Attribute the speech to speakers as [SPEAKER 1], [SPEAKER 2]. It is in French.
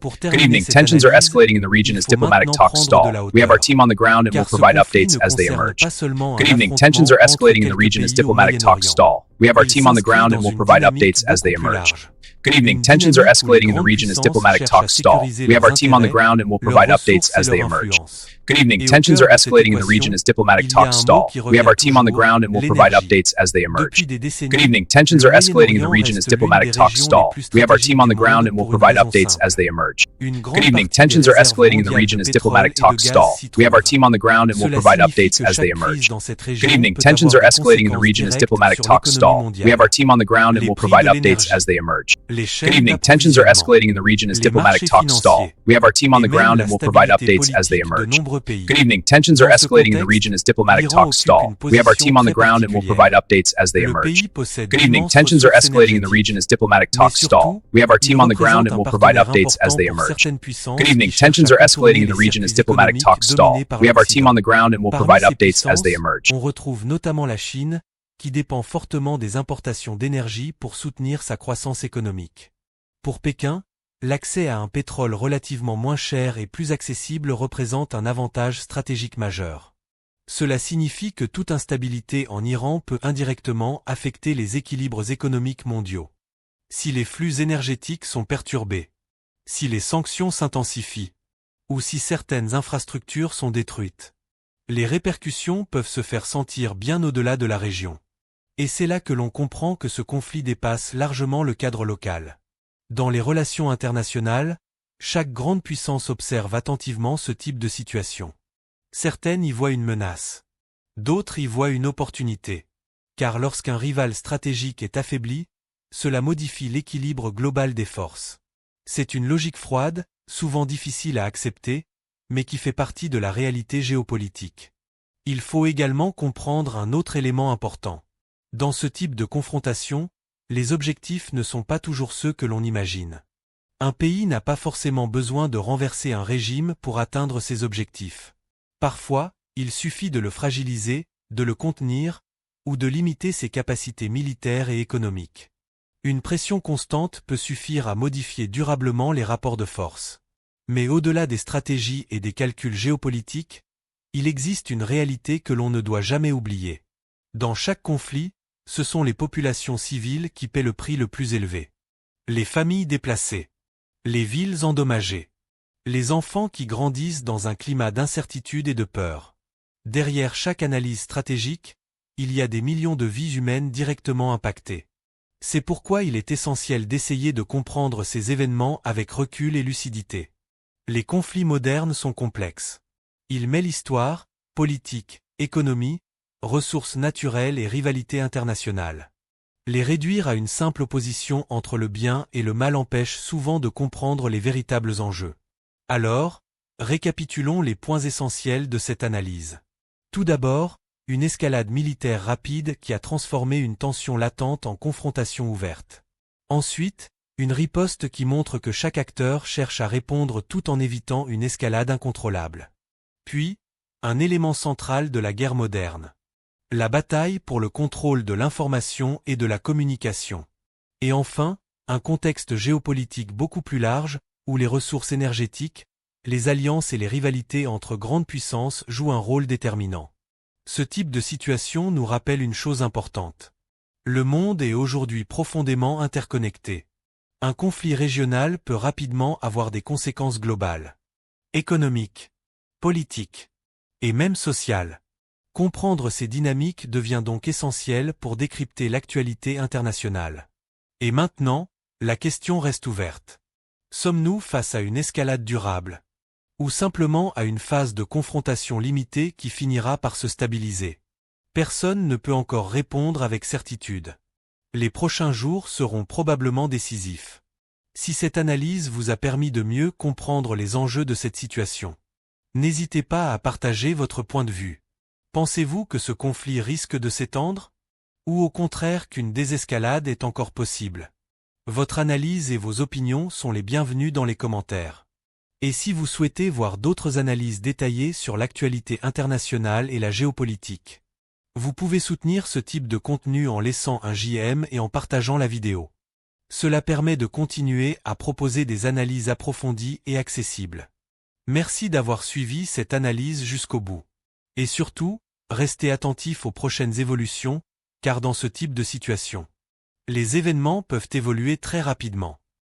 [SPEAKER 1] Pour
[SPEAKER 2] Good
[SPEAKER 1] terminer
[SPEAKER 2] evening.
[SPEAKER 1] cette
[SPEAKER 2] Tensions are
[SPEAKER 1] analyse,
[SPEAKER 2] escalating in the region
[SPEAKER 1] il
[SPEAKER 2] as
[SPEAKER 1] faut
[SPEAKER 2] diplomatic
[SPEAKER 1] maintenant
[SPEAKER 2] talks
[SPEAKER 1] prendre de la
[SPEAKER 2] stall. We have our
[SPEAKER 1] hauteur.
[SPEAKER 2] team on the ground and will
[SPEAKER 1] Car ce
[SPEAKER 2] provide
[SPEAKER 1] conflit
[SPEAKER 2] updates
[SPEAKER 1] ne
[SPEAKER 2] as they
[SPEAKER 1] concerne
[SPEAKER 2] emerge.
[SPEAKER 1] pas seulement
[SPEAKER 2] Good
[SPEAKER 1] un
[SPEAKER 2] evening. Tensions
[SPEAKER 1] affrontement
[SPEAKER 2] are
[SPEAKER 1] entre
[SPEAKER 2] escalating in the
[SPEAKER 1] quelques
[SPEAKER 2] region as
[SPEAKER 1] pays au
[SPEAKER 2] diplomatic talks
[SPEAKER 1] Moyen-Orient.
[SPEAKER 2] stall. We have our
[SPEAKER 1] Il
[SPEAKER 2] team on the
[SPEAKER 1] s'inscrit
[SPEAKER 2] ground
[SPEAKER 1] dans
[SPEAKER 2] and will
[SPEAKER 1] une
[SPEAKER 2] provide
[SPEAKER 1] dynamique
[SPEAKER 2] updates as
[SPEAKER 1] beaucoup
[SPEAKER 2] they
[SPEAKER 1] plus
[SPEAKER 2] emerge.
[SPEAKER 1] large.
[SPEAKER 2] Good evening.
[SPEAKER 1] Une
[SPEAKER 2] Tensions are
[SPEAKER 1] dynamique où les
[SPEAKER 2] escalating in the
[SPEAKER 1] grandes
[SPEAKER 2] region as
[SPEAKER 1] puissances
[SPEAKER 2] diplomatic
[SPEAKER 1] cherchent à
[SPEAKER 2] talks stall.
[SPEAKER 1] sécuriser
[SPEAKER 2] We have
[SPEAKER 1] leurs
[SPEAKER 2] our team on the
[SPEAKER 1] intérêts,
[SPEAKER 2] ground and will
[SPEAKER 1] leurs
[SPEAKER 2] provide updates
[SPEAKER 1] ressources et
[SPEAKER 2] as they
[SPEAKER 1] leur
[SPEAKER 2] emerge.
[SPEAKER 1] influence.
[SPEAKER 2] Good evening.
[SPEAKER 1] Et au
[SPEAKER 2] Tensions
[SPEAKER 1] cœur
[SPEAKER 2] are
[SPEAKER 1] de cette
[SPEAKER 2] escalating in the region
[SPEAKER 1] équation,
[SPEAKER 2] as diplomatic
[SPEAKER 1] il y a
[SPEAKER 2] talks
[SPEAKER 1] un mot
[SPEAKER 2] stall.
[SPEAKER 1] qui
[SPEAKER 2] We have
[SPEAKER 1] revient
[SPEAKER 2] our team on the
[SPEAKER 1] toujours,
[SPEAKER 2] ground and will provide
[SPEAKER 1] l'énergie.
[SPEAKER 2] updates as they emerge.
[SPEAKER 1] Depuis des
[SPEAKER 2] Good
[SPEAKER 1] décennies,
[SPEAKER 2] evening. Tensions
[SPEAKER 1] le
[SPEAKER 2] are escalating in the
[SPEAKER 1] Moyen-Orient
[SPEAKER 2] region as
[SPEAKER 1] reste l'une
[SPEAKER 2] diplomatic
[SPEAKER 1] des
[SPEAKER 2] talks
[SPEAKER 1] régions les
[SPEAKER 2] stall.
[SPEAKER 1] plus
[SPEAKER 2] We have our team
[SPEAKER 1] stratégiques
[SPEAKER 2] on the
[SPEAKER 1] du
[SPEAKER 2] ground
[SPEAKER 1] monde
[SPEAKER 2] and will
[SPEAKER 1] pour une
[SPEAKER 2] provide
[SPEAKER 1] raison
[SPEAKER 2] updates as
[SPEAKER 1] simple.
[SPEAKER 2] they emerge.
[SPEAKER 1] Une
[SPEAKER 2] Good
[SPEAKER 1] grande
[SPEAKER 2] evening.
[SPEAKER 1] partie des
[SPEAKER 2] Tensions are
[SPEAKER 1] réserves
[SPEAKER 2] escalating in the
[SPEAKER 1] mondiales
[SPEAKER 2] region
[SPEAKER 1] de
[SPEAKER 2] as
[SPEAKER 1] pétrole
[SPEAKER 2] diplomatic
[SPEAKER 1] et de
[SPEAKER 2] talks
[SPEAKER 1] gaz
[SPEAKER 2] stall.
[SPEAKER 1] s'y
[SPEAKER 2] We have our
[SPEAKER 1] trouvent.
[SPEAKER 2] team on the ground and will
[SPEAKER 1] Cela
[SPEAKER 2] provide
[SPEAKER 1] signifie
[SPEAKER 2] updates
[SPEAKER 1] que
[SPEAKER 2] as they
[SPEAKER 1] chaque crise
[SPEAKER 2] emerge.
[SPEAKER 1] dans cette
[SPEAKER 2] Good
[SPEAKER 1] région
[SPEAKER 2] evening.
[SPEAKER 1] peut
[SPEAKER 2] Tensions
[SPEAKER 1] avoir
[SPEAKER 2] are
[SPEAKER 1] des
[SPEAKER 2] escalating in the
[SPEAKER 1] conséquences
[SPEAKER 2] region as
[SPEAKER 1] directes
[SPEAKER 2] diplomatic
[SPEAKER 1] sur
[SPEAKER 2] talks
[SPEAKER 1] l'économie
[SPEAKER 2] stall. We have our
[SPEAKER 1] mondiale.
[SPEAKER 2] team on the ground and
[SPEAKER 1] Les
[SPEAKER 2] will
[SPEAKER 1] prix
[SPEAKER 2] provide
[SPEAKER 1] de
[SPEAKER 2] updates as
[SPEAKER 1] l'énergie,
[SPEAKER 2] they emerge.
[SPEAKER 1] les
[SPEAKER 2] Good
[SPEAKER 1] chaînes
[SPEAKER 2] evening. Tensions are
[SPEAKER 1] d'approvisionnement,
[SPEAKER 2] escalating in the region as
[SPEAKER 1] les
[SPEAKER 2] diplomatic
[SPEAKER 1] marchés
[SPEAKER 2] talks stall.
[SPEAKER 1] financiers
[SPEAKER 2] We have our team on
[SPEAKER 1] et
[SPEAKER 2] the
[SPEAKER 1] même
[SPEAKER 2] ground
[SPEAKER 1] la
[SPEAKER 2] and will provide
[SPEAKER 1] stabilité
[SPEAKER 2] updates as they
[SPEAKER 1] politique de
[SPEAKER 2] emerge.
[SPEAKER 1] nombreux pays.
[SPEAKER 2] Good evening. Tensions are
[SPEAKER 1] Dans ce
[SPEAKER 2] escalating in the
[SPEAKER 1] contexte,
[SPEAKER 2] region as diplomatic
[SPEAKER 1] l'Iran
[SPEAKER 2] talks
[SPEAKER 1] occupe
[SPEAKER 2] stall.
[SPEAKER 1] une
[SPEAKER 2] We have our
[SPEAKER 1] position
[SPEAKER 2] team on the
[SPEAKER 1] très
[SPEAKER 2] ground and will provide
[SPEAKER 1] particulière.
[SPEAKER 2] updates as they
[SPEAKER 1] Le
[SPEAKER 2] emerge.
[SPEAKER 1] pays possède
[SPEAKER 2] Good evening.
[SPEAKER 1] d'immenses
[SPEAKER 2] Tensions are
[SPEAKER 1] ressources
[SPEAKER 2] escalating in the region
[SPEAKER 1] énergétiques.
[SPEAKER 2] as diplomatic
[SPEAKER 1] Mais
[SPEAKER 2] talks stall.
[SPEAKER 1] surtout,
[SPEAKER 2] We have our
[SPEAKER 1] il
[SPEAKER 2] team on the ground
[SPEAKER 1] représente
[SPEAKER 2] and
[SPEAKER 1] un
[SPEAKER 2] will provide
[SPEAKER 1] partenaire
[SPEAKER 2] updates as
[SPEAKER 1] important
[SPEAKER 2] they
[SPEAKER 1] pour
[SPEAKER 2] emerge.
[SPEAKER 1] certaines
[SPEAKER 2] Good
[SPEAKER 1] puissances
[SPEAKER 2] evening.
[SPEAKER 1] qui cherchent
[SPEAKER 2] Tensions
[SPEAKER 1] à
[SPEAKER 2] are escalating
[SPEAKER 1] contourner
[SPEAKER 2] in the
[SPEAKER 1] les
[SPEAKER 2] region as
[SPEAKER 1] circuits
[SPEAKER 2] diplomatic
[SPEAKER 1] économiques
[SPEAKER 2] talks stall.
[SPEAKER 1] dominés par
[SPEAKER 2] We have our team
[SPEAKER 1] l'Occident.
[SPEAKER 2] on the ground and will
[SPEAKER 1] Parmi
[SPEAKER 2] provide
[SPEAKER 1] ces
[SPEAKER 2] updates as they
[SPEAKER 1] puissances,
[SPEAKER 2] emerge.
[SPEAKER 1] on retrouve notamment la Chine, qui dépend fortement des importations d'énergie pour soutenir sa croissance économique. Pour Pékin, l'accès à un pétrole relativement moins cher et plus accessible représente un avantage stratégique majeur. Cela signifie que toute instabilité en Iran peut indirectement affecter les équilibres économiques mondiaux. Si les flux énergétiques sont perturbés, si les sanctions s'intensifient, ou si certaines infrastructures sont détruites, les répercussions peuvent se faire sentir bien au-delà de la région. Et c'est là que l'on comprend que ce conflit dépasse largement le cadre local. Dans les relations internationales, chaque grande puissance observe attentivement ce type de situation. Certaines y voient une menace. D'autres y voient une opportunité. Car lorsqu'un rival stratégique est affaibli, cela modifie l'équilibre global des forces. C'est une logique froide, souvent difficile à accepter, mais qui fait partie de la réalité géopolitique. Il faut également comprendre un autre élément important. Dans ce type de confrontation, les objectifs ne sont pas toujours ceux que l'on imagine. Un pays n'a pas forcément besoin de renverser un régime pour atteindre ses objectifs. Parfois, il suffit de le fragiliser, de le contenir, ou de limiter ses capacités militaires et économiques. Une pression constante peut suffire à modifier durablement les rapports de force. Mais au-delà des stratégies et des calculs géopolitiques, il existe une réalité que l'on ne doit jamais oublier. Dans chaque conflit, ce sont les populations civiles qui paient le prix le plus élevé. Les familles déplacées, les villes endommagées, les enfants qui grandissent dans un climat d'incertitude et de peur. Derrière chaque analyse stratégique, il y a des millions de vies humaines directement impactées. C'est pourquoi il est essentiel d'essayer de comprendre ces événements avec recul et lucidité. Les conflits modernes sont complexes. Ils mêlent histoire, politique, économie, ressources naturelles et rivalités internationales. Les réduire à une simple opposition entre le bien et le mal empêche souvent de comprendre les véritables enjeux. Alors, récapitulons les points essentiels de cette analyse. Tout d'abord, une escalade militaire rapide qui a transformé une tension latente en confrontation ouverte. Ensuite, une riposte qui montre que chaque acteur cherche à répondre tout en évitant une escalade incontrôlable. Puis, un élément central de la guerre moderne. La bataille pour le contrôle de l'information et de la communication. Et enfin, un contexte géopolitique beaucoup plus large, où les ressources énergétiques, les alliances et les rivalités entre grandes puissances jouent un rôle déterminant. Ce type de situation nous rappelle une chose importante. Le monde est aujourd'hui profondément interconnecté. Un conflit régional peut rapidement avoir des conséquences globales. Économiques, politiques, et même sociales. Comprendre ces dynamiques devient donc essentiel pour décrypter l'actualité internationale. Et maintenant, la question reste ouverte. Sommes-nous face à une escalade durable? Ou simplement à une phase de confrontation limitée qui finira par se stabiliser? Personne ne peut encore répondre avec certitude. Les prochains jours seront probablement décisifs. Si cette analyse vous a permis de mieux comprendre les enjeux de cette situation, n'hésitez pas à partager votre point de vue. Pensez-vous que ce conflit risque de s'étendre? Ou au contraire qu'une désescalade est encore possible? Votre analyse et vos opinions sont les bienvenues dans les commentaires. Et si vous souhaitez voir d'autres analyses détaillées sur l'actualité internationale et la géopolitique, vous pouvez soutenir ce type de contenu en laissant un j'aime et en partageant la vidéo. Cela permet de continuer à proposer des analyses approfondies et accessibles. Merci d'avoir suivi cette analyse jusqu'au bout. Et surtout, restez attentifs aux prochaines évolutions, car dans ce type de situation, les événements peuvent évoluer très rapidement.